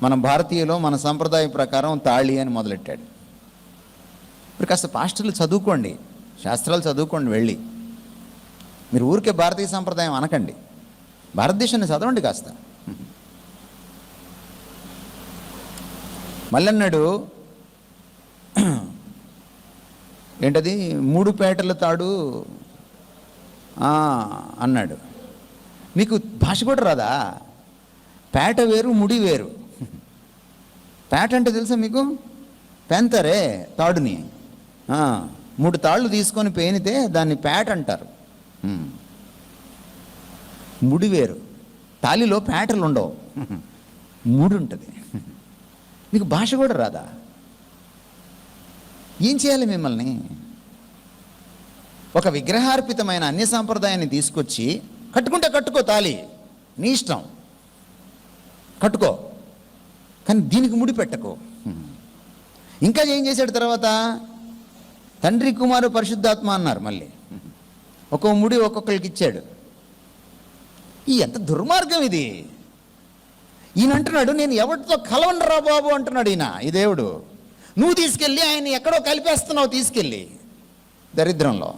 మన భారతీయులు మన సంప్రదాయం ప్రకారం తాళి అని మొదలెట్టాడు. ఇప్పుడు కాస్త పాస్టర్లు చదువుకోండి, శాస్త్రాలు చదువుకోండి వెళ్ళి. మీరు ఊరికే భారతీయ సంప్రదాయం అనకండి, భారతదేశాన్ని చదవండి కాస్త. మళ్ళీ అన్నాడు ఏంటది 3 పేటల తాడు అన్నాడు. మీకు భాష కూడా రాదా? పేట వేరు, ముడి వేరు. పేట అంటే తెలుసా మీకు? పెంతరే తాడుని 3 తాళ్ళు తీసుకొని పేనితే దాన్ని పేట అంటారు. ముడి వేరు. తాలిలో పేటలు ఉండవు, ముడి ఉంటుంది. మీకు భాష కూడా రాదా? ఏం చేయాలి మిమ్మల్ని? ఒక విగ్రహార్పితమైన అన్య సాంప్రదాయాన్ని తీసుకొచ్చి కట్టుకుంటే కట్టుకో, తాళి నీ ఇష్టం, కట్టుకో, కానీ దీనికి ముడి పెట్టకో. ఇంకా ఏం చేశాడు తర్వాత? తండ్రి, కుమారు, పరిశుద్ధాత్మ అన్నారు. మళ్ళీ ఒక్కొక్క ముడి ఒక్కొక్కరికి ఇచ్చాడు. ఈ ఎంత దుర్మార్గం ఇది! ఈయన అంటున్నాడు, నేను ఎవరితో కలవనరా బాబు అంటున్నాడు ఈయన, ఈ దేవుడు. నువ్వు తీసుకెళ్ళి ఆయన ఎక్కడో కలిపేస్తున్నావు, తీసుకెళ్ళి దరిద్రంలో.